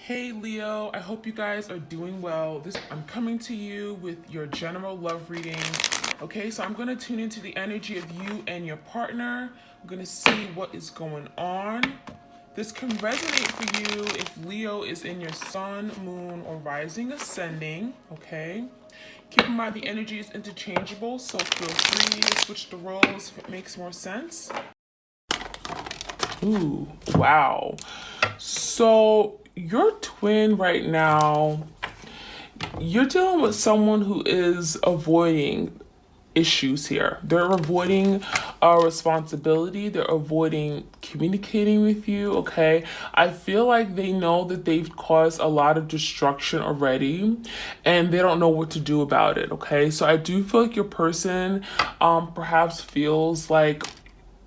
Hey Leo, I hope you guys are doing well. I'm coming to you with your general love reading. Okay, so I'm going to tune into the energy of you and your partner. I'm going to see what is going on. This can resonate for you if Leo is in your sun, moon, or rising ascending. Okay, keep in mind the energy is interchangeable, so feel free to switch the roles if it makes more sense. Ooh, wow. So your twin right now, you're dealing with someone who is avoiding issues here. They're avoiding responsibility. They're avoiding communicating with you. Okay. I feel like they know that they've caused a lot of destruction already and they don't know what to do about it. Okay. So I do feel like your person perhaps feels like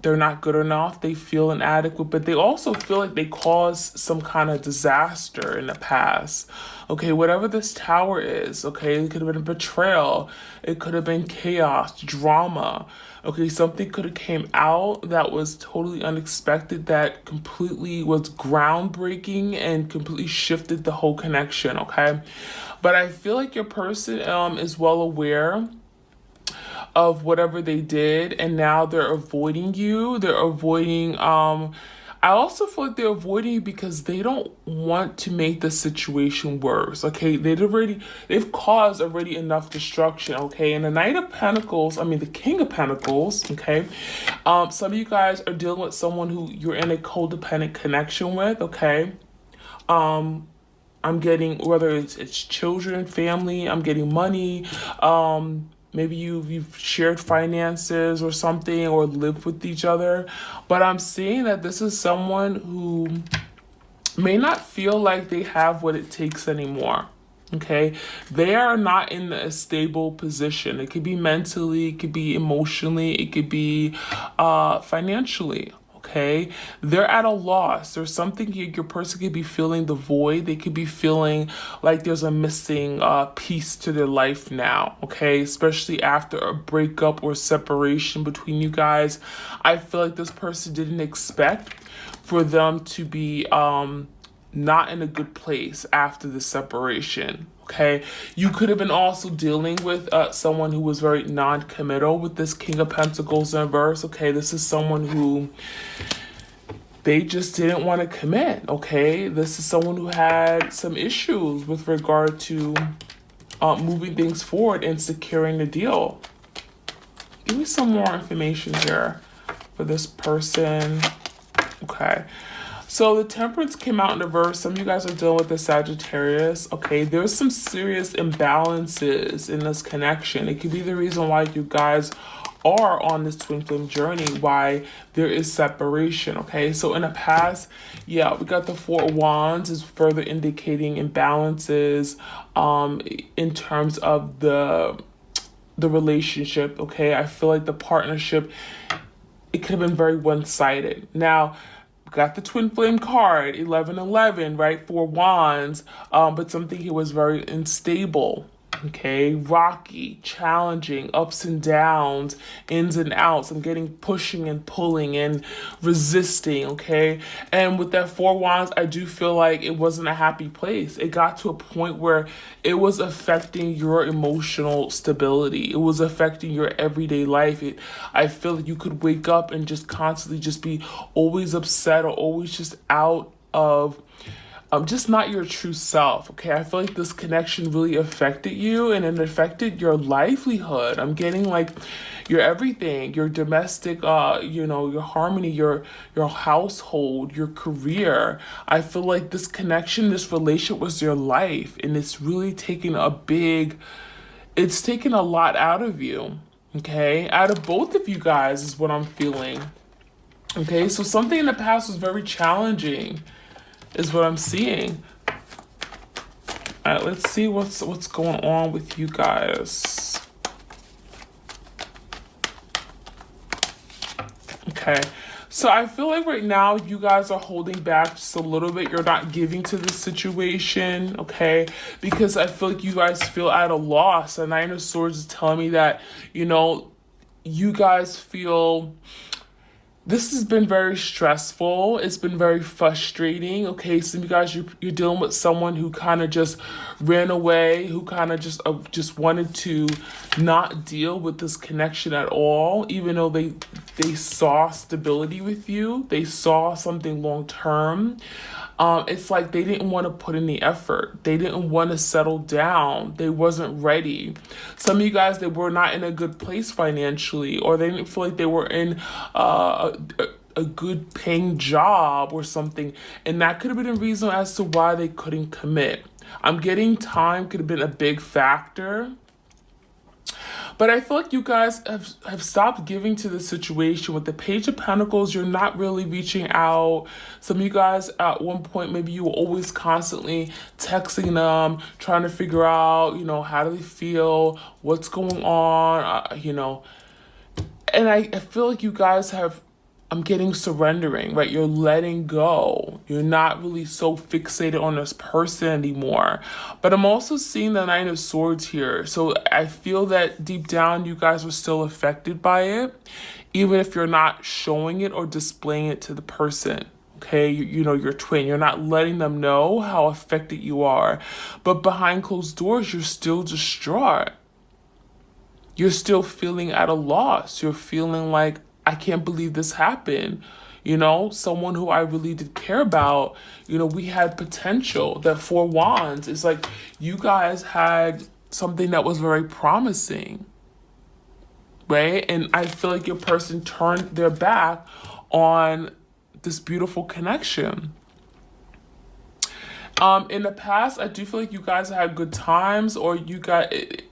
they're not good enough. They feel inadequate, but they also feel like they caused some kind of disaster in the past. Okay, whatever this tower is, okay, it could have been a betrayal. It could have been chaos, drama. Okay, something could have came out that was totally unexpected, that completely was groundbreaking and completely shifted the whole connection, okay? But I feel like your person is well aware of whatever they did, and now they're avoiding you. They're avoiding I also feel like they're avoiding you because they don't want to make the situation worse. Okay, they've caused already enough destruction. Okay, and the the King of Pentacles. Okay, some of you guys are dealing with someone who you're in a codependent connection with. Okay, I'm getting, whether it's children, family, I'm getting money. Maybe you've shared finances or something, or lived with each other. But I'm seeing that this is someone who may not feel like they have what it takes anymore. Okay, they are not in a stable position. It could be mentally, it could be emotionally, it could be financially. Okay, they're at a loss. There's something your person could be feeling the void. They could be feeling like there's a missing piece to their life now. Okay, especially after a breakup or separation between you guys. I feel like this person didn't expect for them to be not in a good place after the separation. Okay, you could have been also dealing with someone who was very non-committal with this King of Pentacles in reverse. Okay, this is someone who they just didn't want to commit. Okay, this is someone who had some issues with regard to moving things forward and securing the deal. Give me some more information here for this person. Okay. So the Temperance came out in reverse. Some of you guys are dealing with the Sagittarius. Okay, there's some serious imbalances in this connection. It could be the reason why you guys are on this twin flame journey, why there is separation. Okay, so in the past, yeah, we got the Four of Wands is further indicating imbalances in terms of the relationship. Okay, I feel like the partnership, it could have been very one-sided. Now, got the twin flame card, 1111, right? Four wands, but something here was very unstable. Okay, rocky, challenging, ups and downs, ins and outs. I'm getting pushing and pulling and resisting. Okay, and with that Four Wands, I do feel like it wasn't a happy place. It got to a point where it was affecting your emotional stability. It was affecting your everyday life. I feel like you could wake up and just constantly just be always upset or always just out of just not your true self. Okay, I feel like this connection really affected you, and it affected your livelihood. I'm getting like your everything, your domestic, your harmony, your household, your career. I feel like this connection, this relationship was your life, and it's really it's taken a lot out of you. Okay, out of both of you guys is what I'm feeling. Okay, so something in the past was very challenging is what I'm seeing. All right, let's see what's going on with you guys. Okay, so I feel like right now you guys are holding back just a little bit. You're not giving to the situation, okay? Because I feel like you guys feel at a loss. And Nine of Swords is telling me that, you guys feel This has been very stressful. It's been very frustrating. Okay, so you guys, you're dealing with someone who kind of just ran away, who kind of just wanted to not deal with this connection at all, even though they saw stability with you, they saw something long term. It's like they didn't want to put in the effort. They didn't want to settle down. They wasn't ready. Some of you guys, they were not in a good place financially, or they didn't feel like they were in a good paying job or something. And that could have been a reason as to why they couldn't commit. I'm getting time could have been a big factor. But I feel like you guys have stopped giving to the situation. With the Page of Pentacles, you're not really reaching out. Some of you guys at one point, maybe you were always constantly texting them, trying to figure out, how do they feel, what's going on, And I feel like you guys have, I'm getting surrendering, right? You're letting go. You're not really so fixated on this person anymore. But I'm also seeing the Nine of Swords here. So I feel that deep down you guys were still affected by it, even if you're not showing it or displaying it to the person. Okay, your twin. You're not letting them know how affected you are. But behind closed doors, you're still distraught. You're still feeling at a loss. You're feeling like, I can't believe this happened. Someone who I really did care about, we had potential. That Four of Wands is like, you guys had something that was very promising, right? And I feel like your person turned their back on this beautiful connection. In the past, I do feel like you guys had good times, or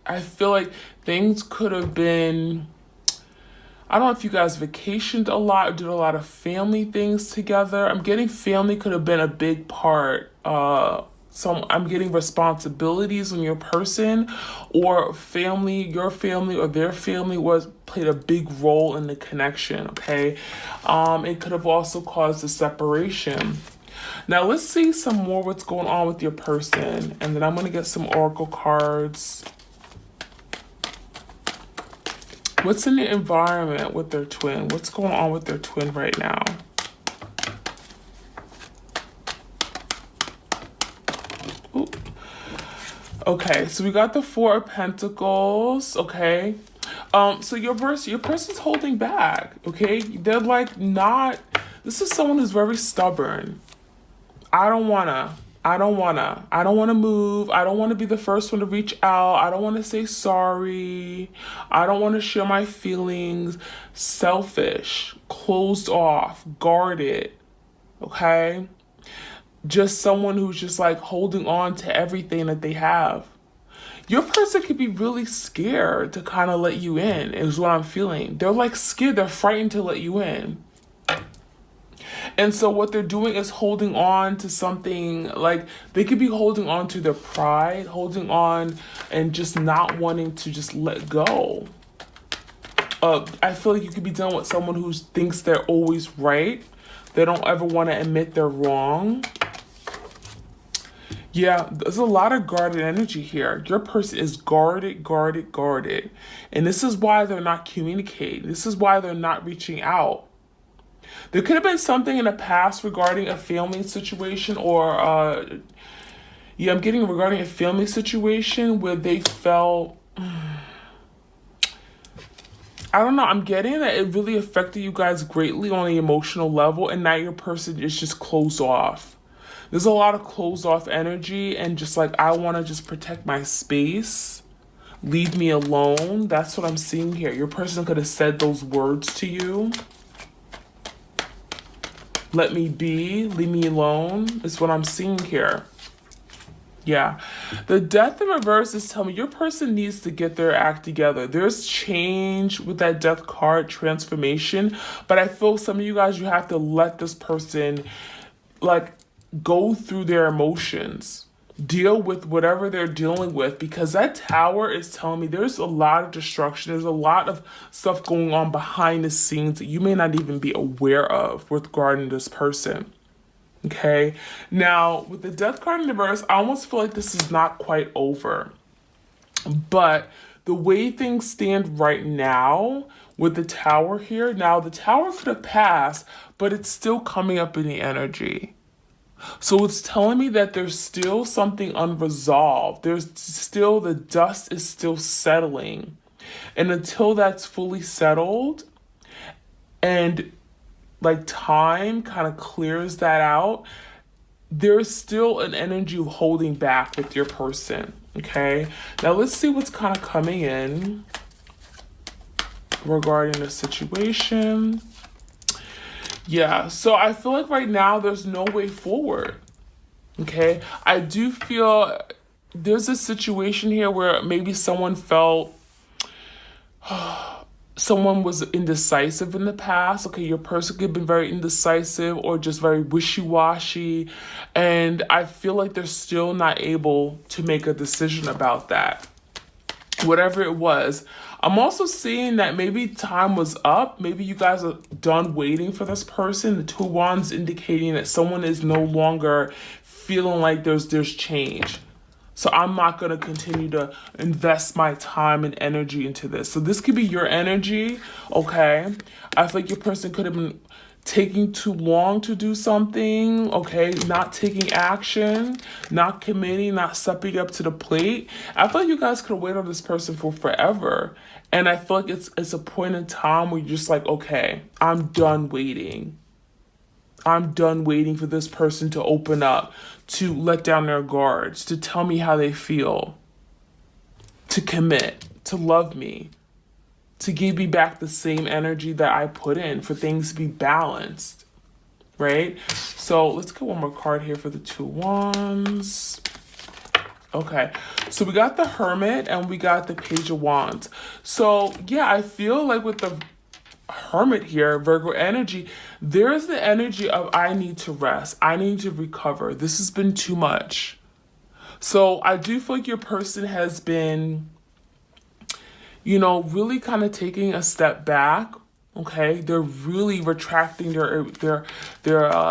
I feel like things could have been, I don't know if you guys vacationed a lot or did a lot of family things together. I'm getting family could have been a big part. I'm getting responsibilities on your person, or family, your family or their family played a big role in the connection, okay? It could have also caused a separation. Now let's see some more what's going on with your person, and then I'm going to get some oracle cards. What's in the environment with their twin? What's going on with their twin right now? Ooh. Okay, so we got the Four of Pentacles, okay? So your person's holding back, okay? They're like not, this is someone who's very stubborn. I don't want to move. I don't want to be the first one to reach out. I don't want to say sorry. I don't want to share my feelings. Selfish, closed off, guarded, okay? Just someone who's just like holding on to everything that they have. Your person could be really scared to kind of let you in, is what I'm feeling. They're like scared. They're frightened to let you in. And so what they're doing is holding on to something, like they could be holding on to their pride, holding on and just not wanting to just let go. I feel like you could be dealing with someone who thinks they're always right. They don't ever want to admit they're wrong. Yeah, there's a lot of guarded energy here. Your person is guarded. And this is why they're not communicating. This is why they're not reaching out. There could have been something in the past regarding a family situation, or I'm getting regarding a family situation where they felt, I don't know, I'm getting that it really affected you guys greatly on the emotional level, and now your person is just closed off. There's a lot of closed off energy, and just like, I want to just protect my space. Leave me alone. That's what I'm seeing here. Your person could have said those words to you. Let me be, leave me alone, is what I'm seeing here. Yeah. The Death in reverse is telling me your person needs to get their act together. There's change with that Death card, transformation. But I feel some of you guys, you have to let this person like go through their emotions. Deal with whatever they're dealing with, because that Tower is telling me there's a lot of destruction. There's a lot of stuff going on behind the scenes that you may not even be aware of regarding this person. Okay. Now, with the Death card in reverse, I almost feel like this is not quite over. But the way things stand right now, with the Tower here. Now, the Tower could have passed, but it's still coming up in the energy. So it's telling me that there's still something unresolved. There's still, the dust is still settling. And until that's fully settled and like time kind of clears that out, there's still an energy of holding back with your person. Okay. Now let's see what's kind of coming in regarding the situation. Yeah, so I feel like right now there's no way forward. Okay, I do feel there's a situation here where maybe someone felt someone was indecisive in the past. Okay, your person could have been very indecisive or just very wishy-washy, and I feel like they're still not able to make a decision about that. Whatever it was. I'm also seeing that maybe time was up. Maybe you guys are done waiting for this person. The Two of Wands indicating that someone is no longer feeling like there's change. So I'm not going to continue to invest my time and energy into this. So this could be your energy, okay? I feel like your person could have been taking too long to do something, okay? Not taking action, not committing, not stepping up to the plate. I feel like you guys could wait on this person for forever. And I feel like it's a point in time where you're just like, okay, I'm done waiting. I'm done waiting for this person to open up, to let down their guards, to tell me how they feel, to commit, to love me, to give me back the same energy that I put in, for things to be balanced, right? So let's get one more card here for the Two of Wands. Okay, so we got the Hermit and we got the Page of Wands. So yeah, I feel like with the Hermit here, Virgo energy, there is the energy of I need to rest. I need to recover. This has been too much. So I do feel like your person has been, you know, really kind of taking a step back. Okay, they're really retracting their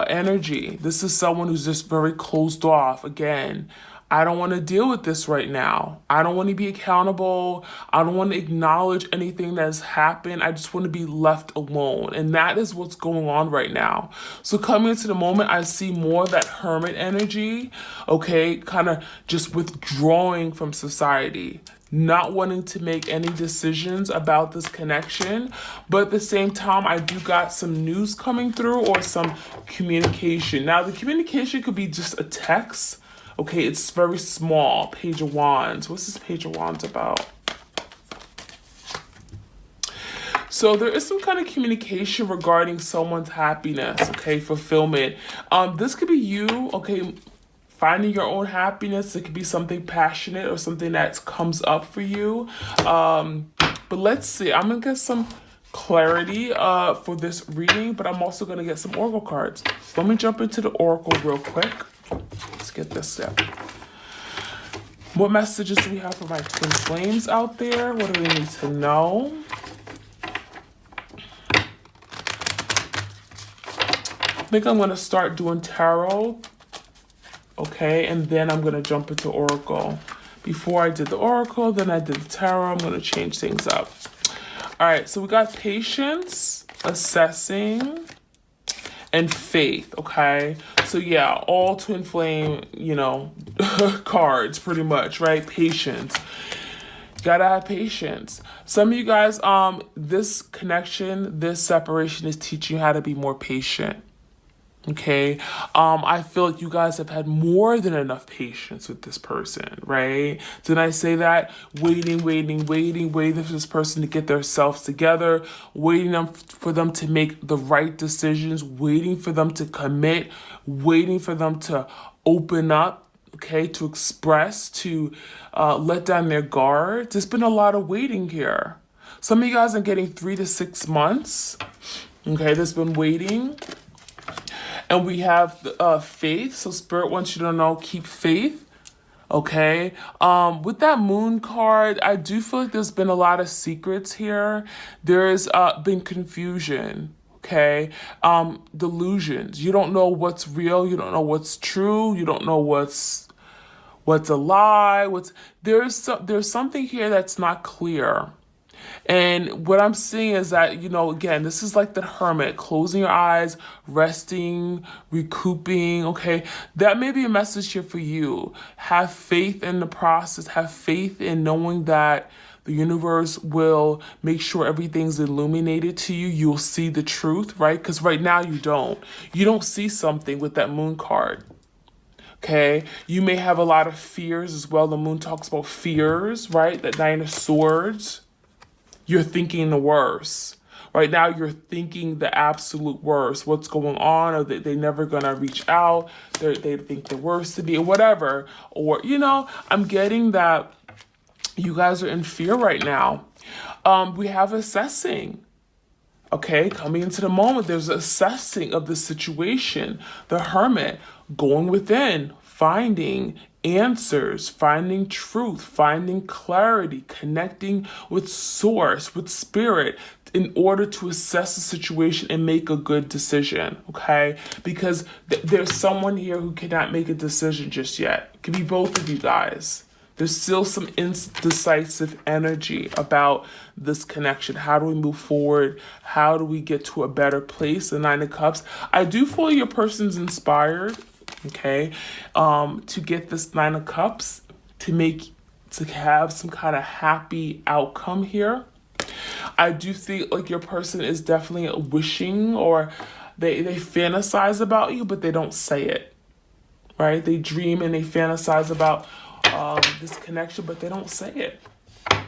energy. This is someone who's just very closed off. Again, I don't want to deal with this right now. I don't want to be accountable. I don't want to acknowledge anything that's happened. I just want to be left alone. And that is what's going on right now. So coming into the moment, I see more of that Hermit energy, okay, kind of just withdrawing from society, not wanting to make any decisions about this connection. But at the same time, I do got some news coming through or some communication. Now, the communication could be just a text. Okay, it's very small. Page of Wands. What's this Page of Wands about? So there is some kind of communication regarding someone's happiness, okay, fulfillment. This could be you, okay, finding your own happiness. It could be something passionate or something that comes up for you. But let's see. I'm going to get some clarity for this reading, but I'm also going to get some oracle cards. So let me jump into the oracle real quick. Let's get this set. What messages do we have for my twin flames out there? What do they need to know? I think I'm going to start doing tarot. Okay, and then I'm going to jump into oracle. Before I did the oracle, then I did the tarot. I'm going to change things up. All right, so we got patience, assessing, and faith, okay? So yeah, all twin flame, you know, cards pretty much, right? Patience. Gotta have patience. Some of you guys, this connection, this separation is teaching you how to be more patient. Okay, I feel like you guys have had more than enough patience with this person, right? Did I say that? Waiting for this person to get themselves together, waiting for them to make the right decisions, waiting for them to commit, waiting for them to open up, okay, to express, to let down their guard. There's been a lot of waiting here. Some of you guys are getting 3 to 6 months, okay, there's been waiting. And we have faith. So Spirit wants you to know, keep faith. Okay. With that Moon card, I do feel like there's been a lot of secrets here. There's been confusion. Okay. Delusions. You don't know what's real. You don't know what's true. You don't know what's a lie. There's something here that's not clear. And what I'm seeing is that, again, this is like the hermit, closing your eyes, resting, recouping, okay? That may be a message here for you. Have faith in the process, have faith in knowing that the universe will make sure everything's illuminated to you. You'll see the truth, right? Because right now you don't. You don't see something with that moon card. Okay, you may have a lot of fears as well. The moon talks about fears, right? That Nine of Swords. You're thinking the worst. Right now, you're thinking the absolute worst. What's going on? Or they never gonna reach out. They think the worst to be, or whatever. Or, I'm getting that you guys are in fear right now. We have assessing. Okay, coming into the moment, there's assessing of the situation. The hermit going within, finding answers, finding truth, finding clarity, connecting with source, with spirit, in order to assess the situation and make a good decision, okay? Because there's someone here who cannot make a decision just yet. It could be both of you guys. There's still some indecisive energy about this connection. How do we move forward? How do we get to a better place? The Nine of Cups. I do feel your person's inspired, okay, to get this Nine of Cups, to have some kind of happy outcome here. I do think like your person is definitely wishing, or they fantasize about you, but they don't say it, right? They dream and they fantasize about this connection, but they don't say it. All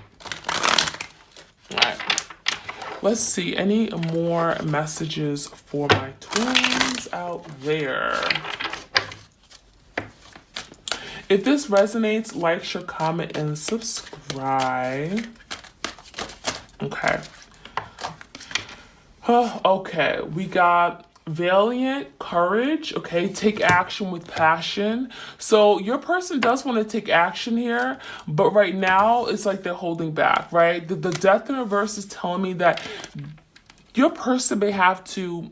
right. Let's see. Any more messages for my twins out there? If this resonates, like, share, comment, and subscribe. Okay. Okay. We got valiant, courage, okay, take action with passion. So your person does want to take action here, but right now it's like they're holding back, right? The death in reverse is telling me that your person may have to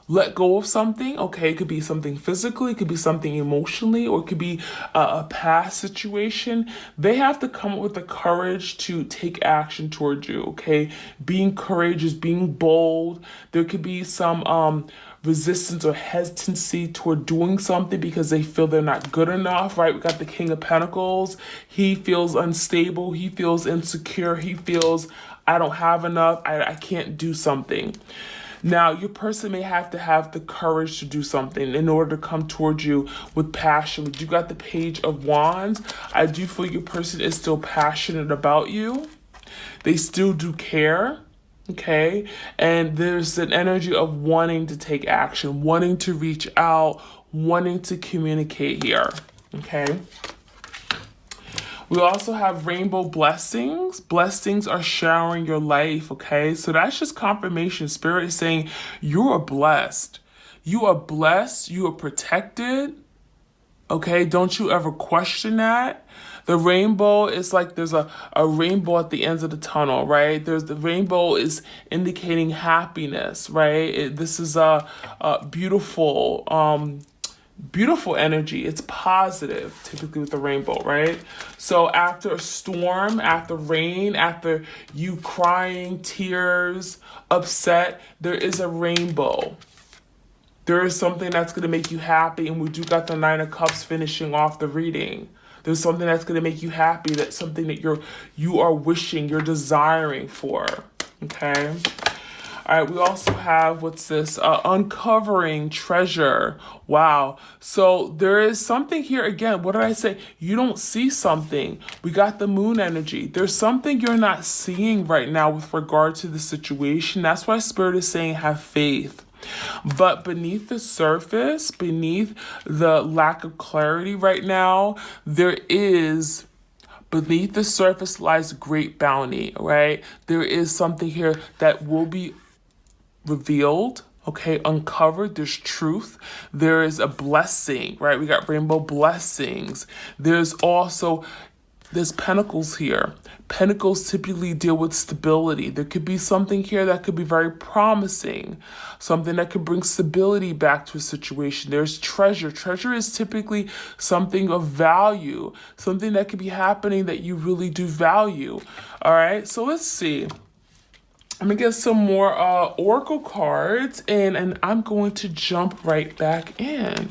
let go of something, okay? It could be something physically, it could be something emotionally, or it could be a past situation. They have to come up with the courage to take action towards you, okay? Being courageous, being bold. There could be some resistance or hesitancy toward doing something because they feel they're not good enough, right? We got the King of Pentacles. He feels unstable. He feels insecure. He feels, I don't have enough. I can't do something. Now, your person may have to have the courage to do something in order to come towards you with passion. You got the Page of Wands. I do feel your person is still passionate about you. They still do care, okay? And there's an energy of wanting to take action, wanting to reach out, wanting to communicate here, okay? We also have rainbow blessings. Blessings are showering your life, okay? So that's just confirmation. Spirit is saying you are blessed. You are blessed. You are protected, okay? Don't you ever question that. The rainbow is like there's a rainbow at the ends of the tunnel, right? The rainbow is indicating happiness, right? This is a beautiful energy. It's positive, typically with the rainbow, right? So after a storm, after rain, after you crying, tears, upset, there is a rainbow. There is something that's going to make you happy. And we do got the Nine of Cups finishing off the reading. There's something that's going to make you happy. That's something that you are wishing, you're desiring for, okay? All right, we also have, what's this? Uncovering treasure. Wow. So there is something here. Again, what did I say? You don't see something. We got the moon energy. There's something you're not seeing right now with regard to the situation. That's why Spirit is saying have faith. But beneath the surface, beneath the lack of clarity right now, beneath the surface lies great bounty, right? There is something here that will be revealed, okay, uncovered. There's truth. There is a blessing, right? We got rainbow blessings. There's also There's pentacles here. Pentacles typically deal with stability. There could be something here that could be very promising, something that could bring stability back to a situation. There's treasure. Treasure is typically something of value, something that could be happening that you really do value. All right, so let's see. I'm gonna get some more oracle cards, and I'm going to jump right back in.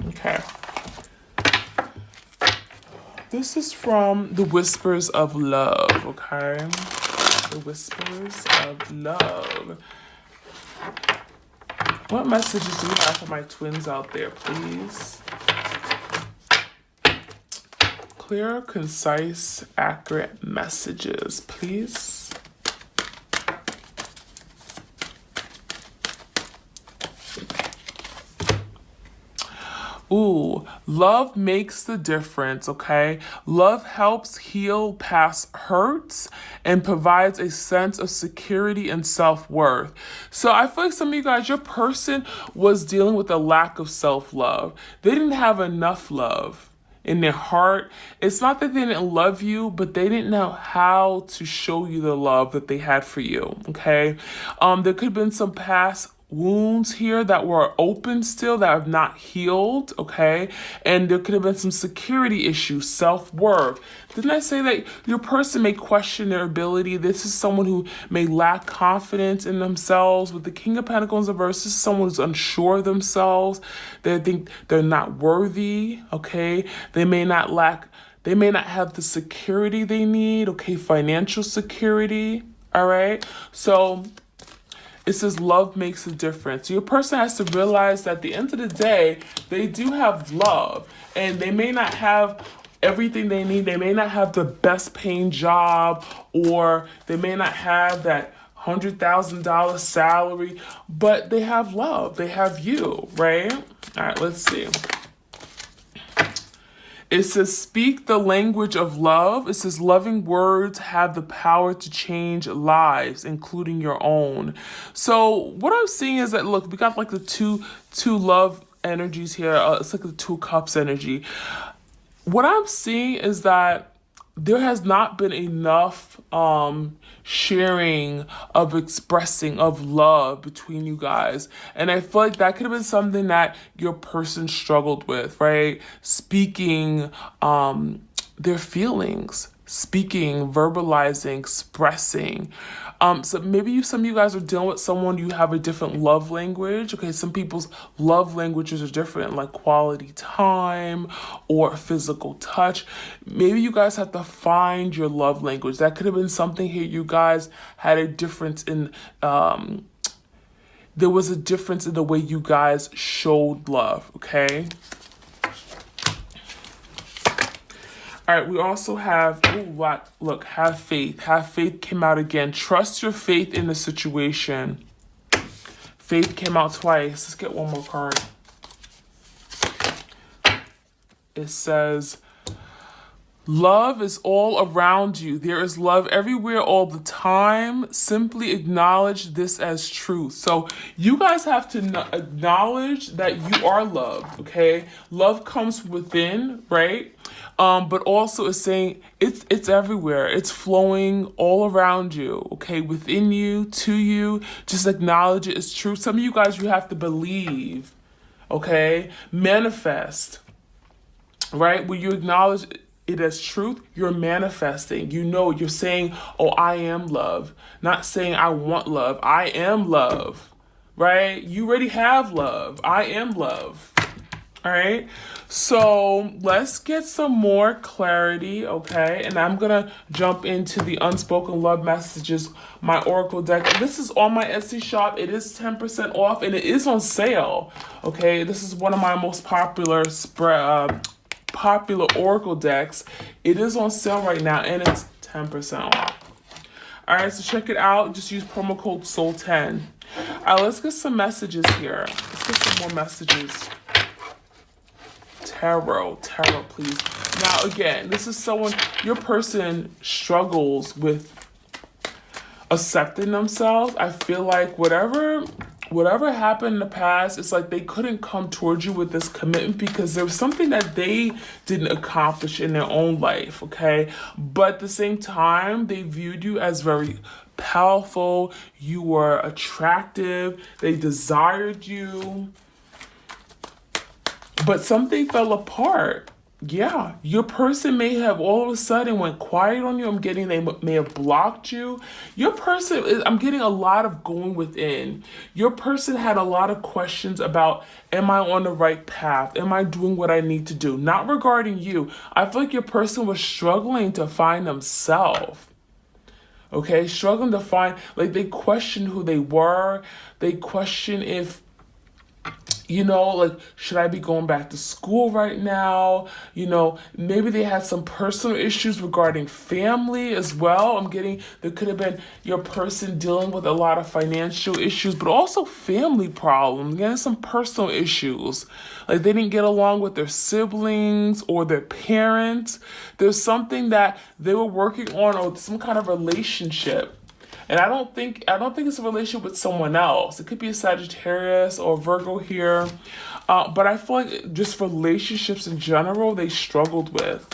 Okay. This is from the Whispers of Love, okay? The Whispers of Love. What messages do you have for my twins out there, please? Clear, concise, accurate messages, please. Ooh, love makes the difference, okay? Love helps heal past hurts and provides a sense of security and self-worth. So I feel like some of you guys, your person was dealing with a lack of self-love. They didn't have enough love in their heart. It's not that they didn't love you, but they didn't know how to show you the love that they had for you, okay? There could have been some past wounds here that were open still that have not healed, okay? And there could have been some security issues, self-worth. Didn't I say that your person may question their ability? This is someone who may lack confidence in themselves. With the King of Pentacles in reverse, this is someone who's unsure of themselves. They think they're not worthy, okay? They may not have the security they need, okay? Financial security, all right? So it says love makes a difference. Your person has to realize that at the end of the day, they do have love, and they may not have everything they need. They may not have the best paying job, or they may not have that $100,000 salary, but they have love. They have you, right? All right, let's see. It says, speak the language of love. It says, loving words have the power to change lives, including your own. So what I'm seeing is that, look, we got like the two love energies here. It's like the 2 cups energy. What I'm seeing is that there has not been enough sharing of expressing of love between you guys. And I feel like that could have been something that your person struggled with, right? Speaking their feelings, speaking, verbalizing, expressing. So maybe some of you guys are dealing with someone, you have a different love language. Okay, some people's love languages are different, like quality time or physical touch. Maybe you guys have to find your love language. That could have been something here. You guys had a difference in, there was a difference in the way you guys showed love, okay? All right, we also have, look, have faith. Have faith came out again. Trust your faith in the situation. Faith came out twice. Let's get one more card. It says, love is all around you. There is love everywhere all the time. Simply acknowledge this as truth. So you guys have to acknowledge that you are loved, okay? Love comes within, right? But also it's saying it's everywhere. It's flowing all around you, okay? Within you, to you. Just acknowledge it as true. Some of you guys, you have to believe, okay? Manifest, right? When you acknowledge it as truth, you're manifesting. You know, you're saying, oh, I am love. Not saying I want love. I am love, right? You already have love. I am love. All right, so let's get some more clarity, okay? And I'm gonna jump into the unspoken love messages, my oracle deck. This is on my Etsy shop. It is 10% off, and it is on sale, okay? This is one of my most popular popular oracle decks. It is on sale right now, and it's 10% off. All right, so check it out. Just use promo code SOUL10. All right, let's get some messages here. Let's get some more messages. Tarot, please. Now, again, this is someone, your person struggles with accepting themselves. I feel like whatever whatever happened in the past, it's like they couldn't come towards you with this commitment because there was something that they didn't accomplish in their own life, okay? But at the same time, they viewed you as very powerful, you were attractive, they desired you, but something fell apart. Yeah, your person may have all of a sudden went quiet on you. I'm getting they may have blocked you. Your person I'm getting a lot of going within. Your person had a lot of questions about, am I on the right path? Am I doing what I need to do? Not regarding you. I feel like your person was struggling to find themselves. Okay, struggling to find, like, they question who they were. They question if, like, should I be going back to school right now? Maybe they had some personal issues regarding family as well. There could have been your person dealing with a lot of financial issues, but also family problems, getting some personal issues. Like, they didn't get along with their siblings or their parents. There's something that they were working on, or some kind of relationship. And I don't think it's a relationship with someone else. It could be a Sagittarius or Virgo here. But I feel like just relationships in general, they struggled with.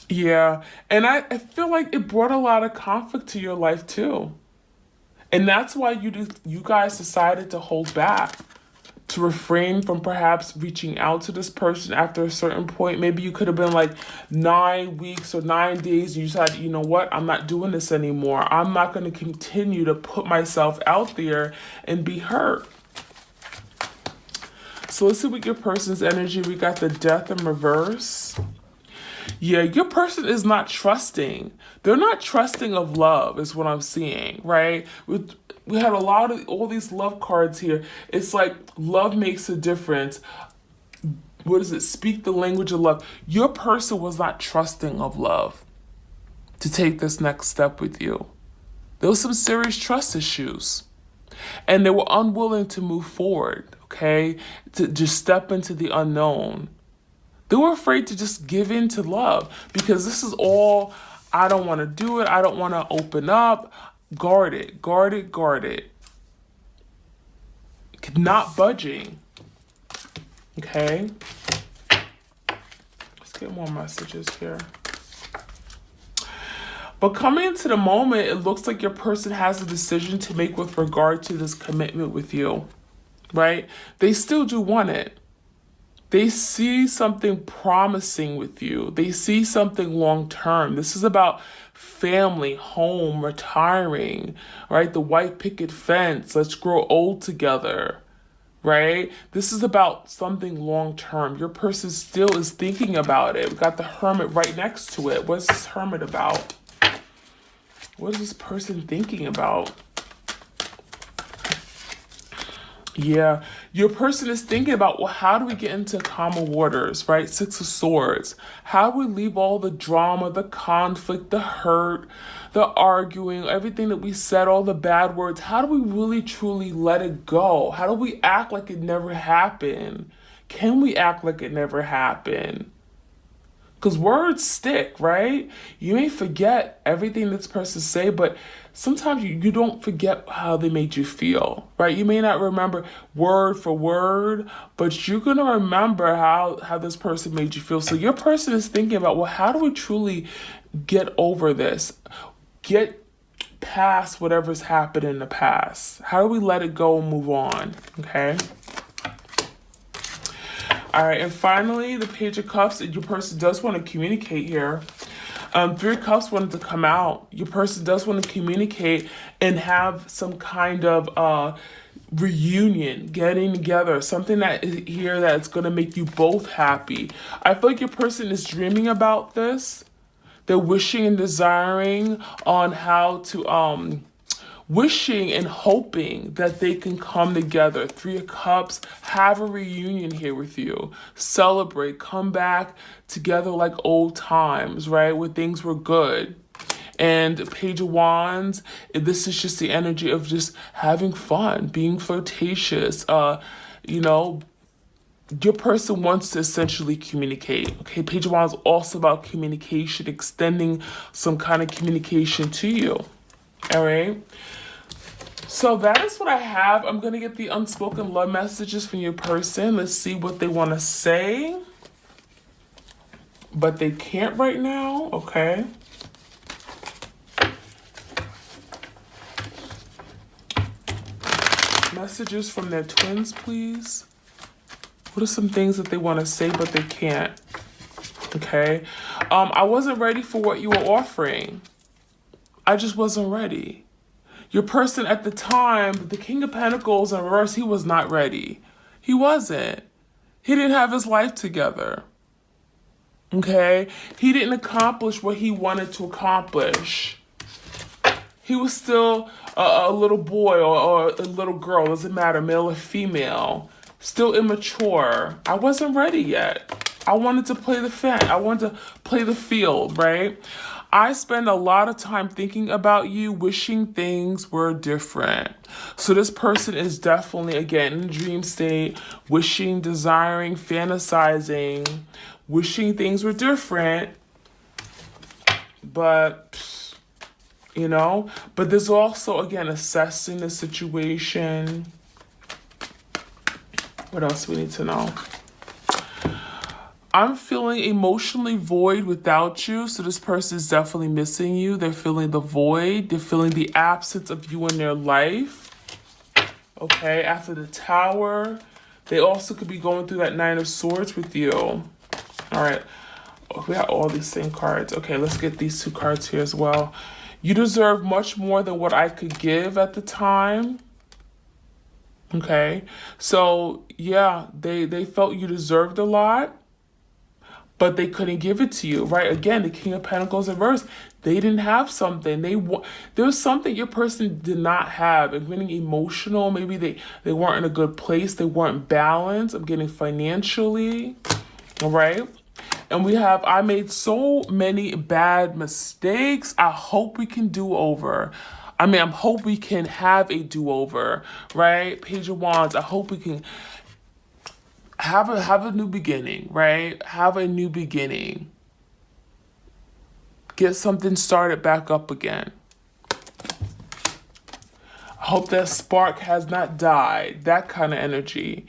Yeah. And I feel like it brought a lot of conflict to your life too. And that's why you guys decided to hold back, to refrain from perhaps reaching out to this person after a certain point. Maybe you could have been like 9 weeks or 9 days. You decided, you know what? I'm not doing this anymore. I'm not going to continue to put myself out there and be hurt. So let's see what your person's energy. We got the Death in reverse. Yeah, your person is not trusting. They're not trusting of love, is what I'm seeing, right? We had a lot of all these love cards here. It's like love makes a difference. What is it? Speak the language of love. Your person was not trusting of love to take this next step with you. There was some serious trust issues. And they were unwilling to move forward, okay? To just step into the unknown. They were afraid to just give in to love because this is all, I don't want to do it. I don't want to open up. Guard it, guard it, guard it. Not budging. Okay. Let's get more messages here. But coming into the moment, it looks like your person has a decision to make with regard to this commitment with you, right? They still do want it. They see something promising with you. They see something long term. This is about family, home, retiring, right? The white picket fence. Let's grow old together, right? This is about something long term. Your person still is thinking about it. We got the Hermit right next to it. What's this Hermit about? What is this person thinking about? Yeah, your person is thinking about, well, how do we get into calmer waters, right? Six of Swords. How do we leave all the drama, the conflict, the hurt, the arguing, everything that we said, all the bad words? How do we really, truly let it go? How do we act like it never happened? Can we act like it never happened? Because words stick, right? You may forget everything this person say, but sometimes you don't forget how they made you feel, right? You may not remember word for word, but you're going to remember how this person made you feel. So your person is thinking about, well, how do we truly get over this? Get past whatever's happened in the past. How do we let it go and move on, okay? All right, and finally, the Page of Cups. Your person does want to communicate here. Three of Cups wanted to come out. Your person does want to communicate and have some kind of reunion, getting together, something that is here that's going to make you both happy. I feel like your person is dreaming about this. They're wishing and desiring on how to wishing and hoping that they can come together. Three of Cups, have a reunion here with you. Celebrate, come back together like old times, right? Where things were good. And Page of Wands, this is just the energy of just having fun, being flirtatious. Your person wants to essentially communicate. Okay, Page of Wands is also about communication, extending some kind of communication to you. All right. So that is what I have. I'm going to get the unspoken love messages from your person. Let's see what they want to say. But they can't right now. Okay. Messages from their twins, please. What are some things that they want to say but they can't? Okay. I wasn't ready for what you were offering. I just wasn't ready. Your person at the time, the King of Pentacles in reverse, he was not ready. He wasn't. He didn't have his life together. Okay? He didn't accomplish what he wanted to accomplish. He was still a little boy or a little girl, doesn't matter, male or female. Still immature. I wasn't ready yet. I wanted to play the fan. I wanted to play the field, right? I spend a lot of time thinking about you, wishing things were different. So this person is definitely, again, in the dream state, wishing, desiring, fantasizing, wishing things were different. But, you know, but there's also, again, assessing the situation. What else do we need to know? I'm feeling emotionally void without you. So this person is definitely missing you. They're feeling the void. They're feeling the absence of you in their life. Okay, after the Tower. They also could be going through that Nine of Swords with you. All right. Oh, we have all these same cards. Okay, let's get these two cards here as well. You deserve much more than what I could give at the time. Okay, so yeah, they felt you deserved a lot, but they couldn't give it to you, right? Again, the King of Pentacles in reverse, they didn't have something. There was something your person did not have. I'm getting emotional. Maybe they weren't in a good place. They weren't balanced. I'm getting financially, all right? And we have, I made so many bad mistakes. I hope we can do over. I mean, I hope we can have a do-over, right? Page of Wands, I hope we can have a new beginning, right? Have a new beginning. Get something started back up again. I hope that spark has not died. That kind of energy.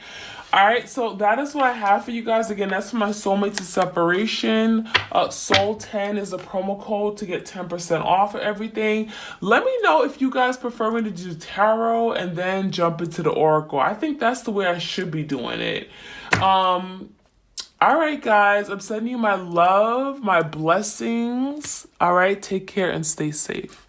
All right, so that is what I have for you guys. Again, that's for my soulmate to separation. Soul 10 is a promo code to get 10% off of everything. Let me know if you guys prefer me to do tarot and then jump into the oracle. I think that's the way I should be doing it. All right, guys, I'm sending you my love, my blessings. All right, take care and stay safe.